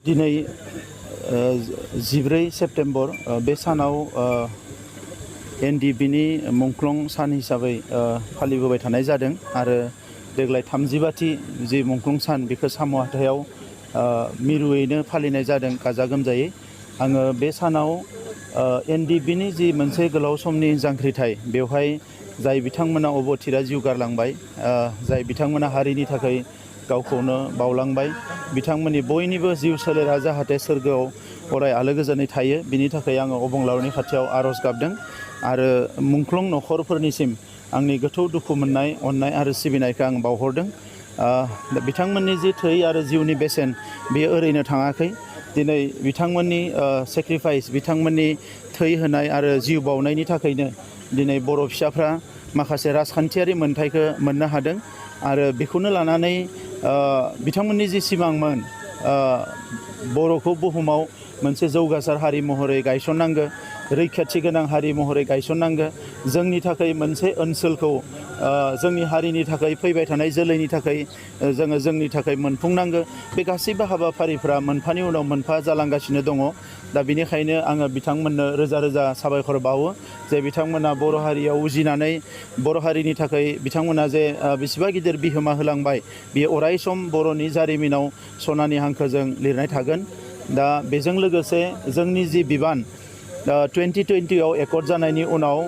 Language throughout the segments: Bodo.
दिनै 14 सेप्टेम्बर बे सानाव एनडिबिनि मुंख्लं सान हिसाबै फालिबोबाय थानाय जादों आरो देग्लाय 35थि जि मुंख्लं सान बेखौ साम' हाथायाव मिरुयैनो फालिनाय जादों गाजा गोमजायै। आङो बे सानाव एनडिबिनि जि मोनसे गोलाव समनि जांख्रिथाय बेवहाय जाय बिथांमोना अबथिरा जिउ गारलांबाय, जाय बिथांमोना हारिनि थाखाय गावखौनो बावलांबाय, बिथांमोननि बयनिबो जिउ सोलेरा जाहाथे सोरगोआव अराय आलो गोजोनै थायो बिनि थाखाय आङो अबंलावरिनि खाथियाव आर'ज गाबदों आरो मुंख्लं नखरफोरनिसिम आंनि गोथौ दुखु मोननाय, अननाय आरो सिबिनायखौ आं बावहरदों। बिथांमोननि जि थै आरो जिउनि बेसेन बेयो ओरैनो थाङाखै। दिनै बिथांमोननि सेक्रिफाइस, बिथांमोननि थै होनाय आरो जिउ बावनायनि थाखायनो दिनै बर' फिसाफ्रा माखासे राजखान्थियारि मोनथायखौ मोननो हादों आरो बेखौनो लानानै बिथांमोननि जि सिमांमोन बर'खौ बुहुमाव मोनसे जौगासार हारि महरै गायसननांगो, रैखाथि गोनां हारि महरै गायसननांगो, जोंनि थाखाय मोनसे ओनसोलखौ जोंनि हारिनि थाखाय फैबाय थानाय जोलैनि थाखाय जोङो जोंनि थाखाय मोनफुंनांगो। बे गासैबो हाबाफारिफ्रा मोनफानि उनाव मोनफा जालांगासिनो दङ। दा बेनिखायनो आङो बिथांमोननो रोजा रोजा साबायखर बावो जे बिथांमोना बर' हारियाव उजिनानै बर' हारिनि थाखाय बिथांमोना जे बेसेबा गिदिर बिहोमा होलांबाय, बेयो अराय सम बर'नि जारिमिनाव सनानि हांखोजों लिरनाय थागोन। दा बेजों लोगोसे जोंनि जि बिबान 2020आव एकर्ड जानायनि उनाव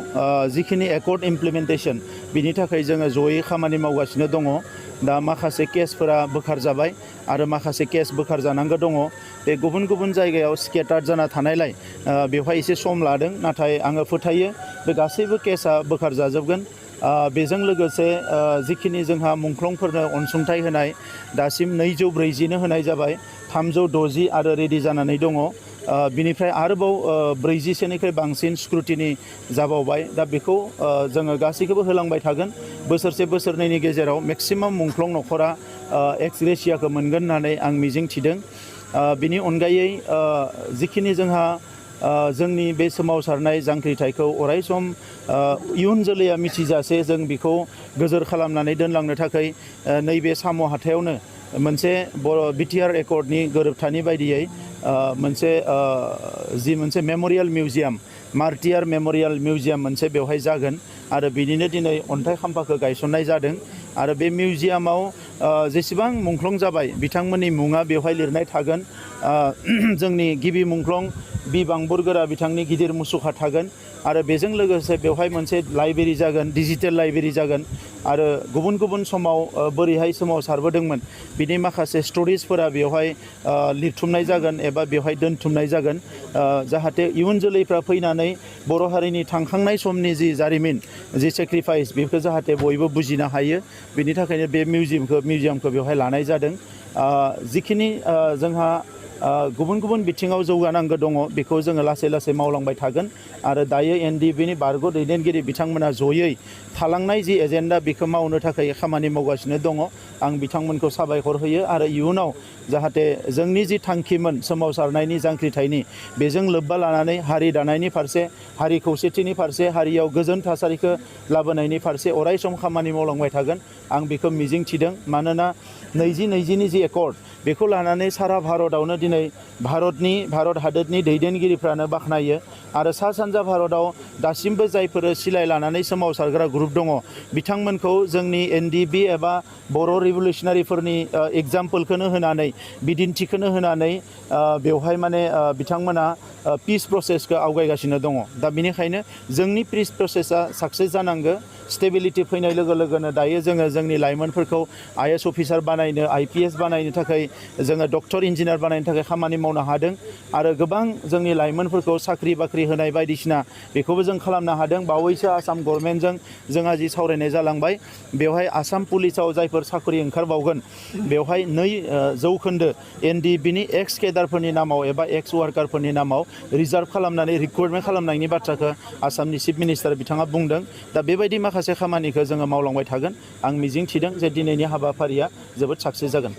जिखिनि एकर्ड इमप्लिमेन्टेसन बिनि थाखाय जोङो जयै खामानि मावगासिनो दङ। दा माखासे केसफोरा बोखारजाबाय आरो माखासे केस बोखारजानांगौ दङ। बे गुबुन गुबुन जायगायाव स्केटार्ड जाना थानायलाय बेवहाय एसे सम लादों, नाथाय आङो फोथायो बे गासैबो केसा बोखारजाजोबगोन। बेजों लोगोसे जिखिनि जोंहा मुंख्लंफोरनो अनसुंथाइ होनाय दासिम 240 होनाय जाबाय, 360 आरो रेडि जानानै दङ। बिनिफ्राय आरोबाव 40सोनिख्रुइ बांसिन स्क्रुटिनि जाबावबाय। दा बेखौ जोङो गासैखौबो होलांबाय थागोन। बोसोरसे बोसोरनैनि गेजेराव मेक्सिमाम मुंख्लं नखरा एक्स ग्रेसियाखौ मोनगोन होननानै आं मिजिं थिदों। बिनि अनगायै जिखिनि जोंहा जोंनि बे सोमावसारनाय जांख्रिथायखौ अराय सम इयुन जोलैया मिथिजासे जों बेखौ गोजोर खालामनानै दोनलांनो थाखाय नैबे साम' हाथायावनो मोनसे बर' बिटिआर एकर्डनि गोरोबथानि बायदियै मोनसे मेम'रियेल मिउजियाम, मार्टियार मेम'रियेल मिउजियाम मोनसे बेवहाय जागोन आरो बिनिनो दिनै अन्थाइ खाम्फाखौ गायसननाय जादों आरो बे मिउजियामाव जेसेबां मुंख्लं जाबाय बिथांमोननि मुङा बेवहाय लिरनाय थागोन। जोंनि गिबि मुंख्लं बि बांबुरगोरा बिथांनि गिदिर मुसुखा थागोन आरो बेजों लोगोसे बेवहाय मोनसे लाइब्रेरि जागोन, डिजिटेल लाइब्रेरि जागोन आरो गुबुन गुबुन समाव बोरैहाय सोमावसारबोदोंमोन बिनि माखासे स्ट'रिजफोरा बेवहाय लिरथुमनाय जागोन एबा बेवहाय दोनथुमनाय जागोन, जाहाथे इयुन जोलैफ्रा फैनानै बर' हारिनि थांखांनाय समनि जि जारिमिन, जि सेक्रिफाइस बेखौ जाहाथे बयबो बुजिनो हायो। बिनि थाखायनो बे मिउजियामखौ बेवहाय लानाय जादों। जिखिनि जोंहा गुबुन गुबुन बिथिङाव जौगानांगौ दङ बेखौ जोङो लासै लासै मावलांबाय थागोन आरो दायो एनडिबिनि बारग' दैदेनगिरि बिथांमोना जयै थालांनाय जि एजेन्डा बेखौ मावनो थाखाय खामानि मावगासिनो दङ। आं बिथांमोनखौ साबायखर होयो आरो इयुनाव जाहाथे जोंनि जि थांखिमोन सोमावसारनायनि जांख्रिथायनि, बेजों लोब्बा लानानै हारि दानायनि फारसे, हारि खौसेथिनि फारसे, हारियाव गोजोन थासारिखौ लाबोनायनि फारसे अराय सम खामानि मावलांबाय थागोन आं बेखौ मिजिं थिदों। मानोना 2020नि जि एकर्ड बेखौ लानानै सारा भारतआवनो दिनै भारत हादोरनि दैदेनगिरिफ्रानो बाख्नायो आरो सा सानजा भारतआव दासिमबो जायफोर सिलाय लानानै सोमावसारग्रा ग्रुप दङ बिथांमोनखौ जोंनि एनडिबि एबा बर' रिभलिउसनारिफोरनि एग्जाम्पोलखौनो होनानै, बिदिन्थिखौनो होनानै बेवहाय बिथांमोना पिस प्रसेसखौ आवगायगासिनो दङ। दा बेनिखायनो जोंनि पिस प्रसेसा साक्सेस जानांगौ। स्टेबिलिटि फैनाय लोगो लोगोनो दायो जोङो जोंनि लाइमोनफोरखौ IAS अफिसार बानायनो, IPS बानायनो थाखाय, जोङो डक्टर इन्जिनियार बानायनो थाखाय खामानि मावनो हादों आरो गोबां जोंनि लाइमोनफोरखौ साख्रि बाख्रि होनाय बायदिसिना बेखौबो जों खालामनो हादों। बावैसो आसाम गभर्नमेन्टजों जोंहा जि सावरायनाय जालांबाय बेवहाय आसाम पुलिसाव जायफोर साख्रि ओंखारबावगोन बेवहाय 2% एनडिबिनि एक्स केडारफोरनि नामाव एबा एक्स वार्कारफोरनि नामाव रिजार्भ खालामनानै रिक्रुटमेन्ट खालामनायनि बाथ्राखौ आसामनि चिफ मिनिस्टार बिथाङा बुंदों। दा बेबायदि माखासे खामानिखौ जोङो मावलांबाय थागोन। आं मिजिं थिदों जे दिनैनि हाबाफारिया जोबोद साक्सेस जागोन।